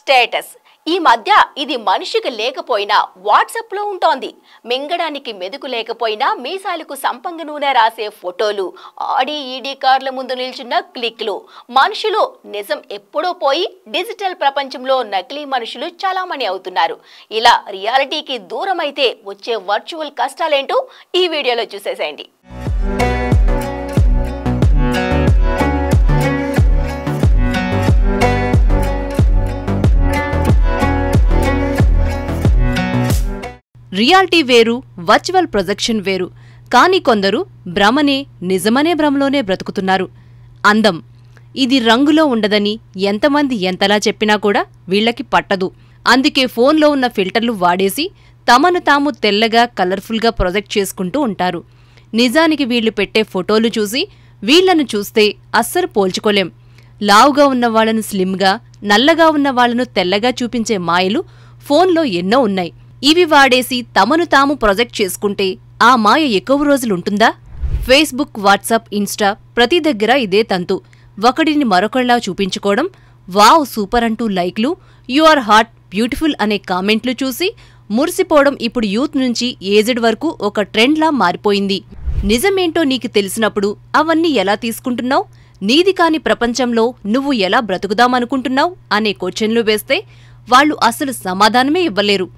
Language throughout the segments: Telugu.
స్టేటస్ ఈ మధ్య ఇది మనిషికి లేకపోయినా వాట్సాప్ లో ఉంటోంది. మింగడానికి మెదుకు లేకపోయినా మీసాలకు సంపంగి నూనె రాసే ఫోటోలు, ఆడి ఈడీ కార్ల ముందు నిల్చున్న క్లిక్లు. మనుషులు నిజం ఎప్పుడో పోయి డిజిటల్ ప్రపంచంలో నకిలీ మనుషులు చాలామంది అవుతున్నారు. ఇలా రియాలిటీకి దూరం అయితే వచ్చే వర్చువల్ కష్టాలేంటో ఈ వీడియోలో చూసేసేయండి. రియాలిటీ వేరు, వర్చువల్ ప్రొజెక్షన్ వేరు. కానీ కొందరు భ్రమనే నిజమనే భ్రమలోనే బ్రతుకుతున్నారు. అందం ఇది రంగులో ఉండదని ఎంతమంది ఎంతలా చెప్పినా కూడా వీళ్లకి పట్టదు. అందుకే ఫోన్లో ఉన్న ఫిల్టర్లు వాడేసి తమను తాము తెల్లగా కలర్ఫుల్గా ప్రొజెక్ట్ చేసుకుంటూ ఉంటారు. నిజానికి వీళ్లు పెట్టే ఫోటోలు చూసి వీళ్లను చూస్తే అస్సలు పోల్చుకోలేం. లావుగా ఉన్నవాళ్లను స్లిమ్గా, నల్లగా ఉన్నవాళ్లను తెల్లగా చూపించే మాయలు ఫోన్లో ఎన్నో ఉన్నాయి. ఇవి వాడేసి తమను తాము ప్రొజెక్ట్ చేసుకుంటే ఆ మాయ ఎక్కువ రోజులుంటుందా? ఫేస్బుక్, వాట్సాప్, ఇన్స్టా ప్రతి దగ్గర ఇదే తంతు. ఒకడిని మరొకళ్ళలా చూపించుకోవడం, వావ్ సూపర్ అంటూ లైక్లు, యు ఆర్ హాట్, బ్యూటిఫుల్ అనే కామెంట్లు చూసి మురిసిపోవడం ఇప్పుడు యూత్ నుంచి ఏజ్డ్ వరకు ఒక ట్రెండ్లా మారిపోయింది. నిజమేంటో నీకు తెలిసినప్పుడు అవన్నీ ఎలా తీసుకుంటున్నావు? నీది కాని ప్రపంచంలో నువ్వు ఎలా బ్రతుకుదామనుకుంటున్నావు అనే క్వశ్చన్లు వేస్తే వాళ్లు అసలు సమాధానమే ఇవ్వలేరు.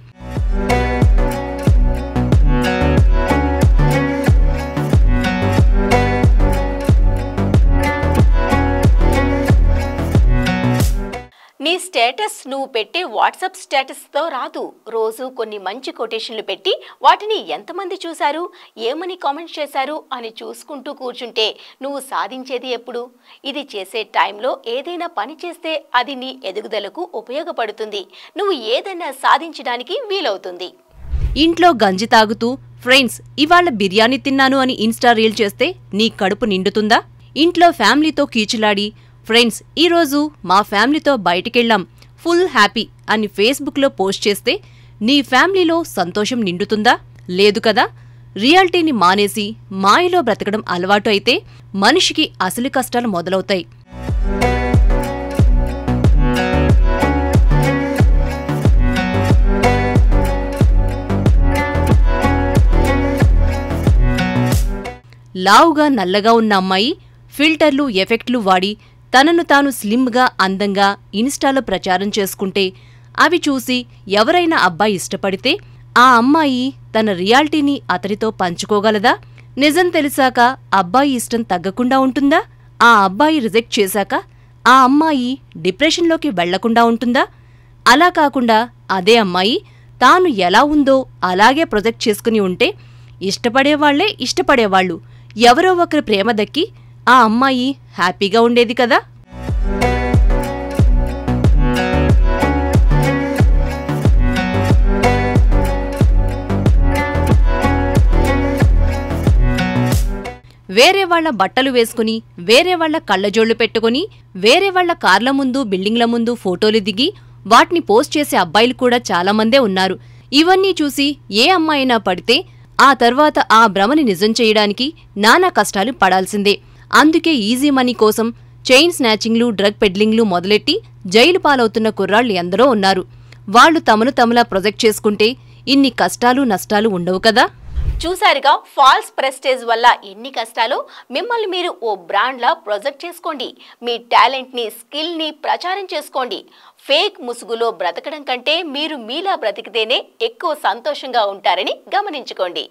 నీ స్టేటస్ నువ్వు పెట్టే వాట్సాప్ స్టేటస్తో రాదు. రోజు కొన్ని మంచి కొటేషన్లు పెట్టి వాటిని ఎంతమంది చూశారు, ఏమని కామెంట్ చేశారు అని చూసుకుంటూ కూర్చుంటే నువ్వు సాధించేది ఎప్పుడు? ఇది చేసే టైంలో ఏదైనా పని చేస్తే అది నీ ఎదుగుదలకు ఉపయోగపడుతుంది. నువ్వు ఏదైనా సాధించడానికి వీలవుతుంది. ఇంట్లో గంజి తాగుతూ ఫ్రెండ్స్ ఇవాళ బిర్యానీ తిన్నాను అని ఇన్స్టా రీల్ చేస్తే నీ కడుపు నిండుతుందా? ఇంట్లో ఫ్యామిలీతో కీచులాడి ఫ్రెండ్స్ ఈరోజు మా ఫ్యామిలీతో బయటికెళ్ళాం, ఫుల్ హ్యాపీ అని ఫేస్బుక్లో పోస్ట్ చేస్తే నీ ఫ్యామిలీలో సంతోషం నిండుతుందా? లేదు కదా. రియాలిటీని మానేసి మాయలో బ్రతకడం అలవాటు అయితే మనిషికి అసలు కష్టాలు మొదలవుతాయి. లావుగా నల్లగా ఉన్న అమ్మాయి ఫిల్టర్లు, ఎఫెక్ట్లు వాడి తనను తాను స్లిమ్గా, అందంగా ఇన్స్టాలో ప్రచారం చేసుకుంటే అవి చూసి ఎవరైనా అబ్బాయి ఇష్టపడితే ఆ అమ్మాయి తన రియాలిటీని అతడితో పంచుకోగలదా? నిజం తెలిసాక అబ్బాయి ఇష్టం తగ్గకుండా ఉంటుందా? ఆ అబ్బాయి రిజెక్ట్ చేశాక ఆ అమ్మాయి డిప్రెషన్లోకి వెళ్లకుండా ఉంటుందా? అలా కాకుండా అదే అమ్మాయి తాను ఎలా ఉందో అలాగే ప్రొజెక్ట్ చేసుకుని ఉంటే ఇష్టపడేవాళ్లే ఇష్టపడేవాళ్లు, ఎవరో ఒకరి ప్రేమ దక్కి ఆ అమ్మాయి హ్యాపీగా ఉండేది కదా. వేరే వాళ్ల బట్టలు వేసుకుని, వేరే వాళ్ల కళ్లజోళ్లు పెట్టుకుని, వేరే వాళ్ల కార్ల ముందు, బిల్డింగ్ల ముందు ఫోటోలు దిగి వాటిని పోస్ట్ చేసే అబ్బాయిలు కూడా చాలామందే ఉన్నారు. ఇవన్నీ చూసి ఏ అమ్మాయినా పడితే ఆ తర్వాత ఆ భ్రమని నిజం చేయడానికి నానా కష్టాలు పడాల్సిందే. అందుకే ఈజీ మనీ కోసం చైన్ స్నాచింగ్లు, డ్రగ్ పెడ్లింగ్లు మొదలెట్టి జైలు పాలవుతున్న కుర్రాళ్లు ఎందరో ఉన్నారు. వాళ్లు తమను తమలా ప్రొజెక్ట్ చేసుకుంటే ఇన్ని కష్టాలు, నష్టాలు ఉండవు కదా. చూసారుగా ఫాల్స్ ప్రెస్టేజ్ వల్ల ఎన్ని కష్టాలు. మిమ్మల్ని మీరు ఓ బ్రాండ్లా ప్రొజెక్ట్ చేసుకోండి. మీ టాలెంట్ని, స్కిల్ని ప్రచారం చేసుకోండి. ఫేక్ ముసుగులో బ్రతకడం కంటే మీరు మీలా బ్రతికితేనే ఎక్కువ సంతోషంగా ఉంటారని గమనించుకోండి.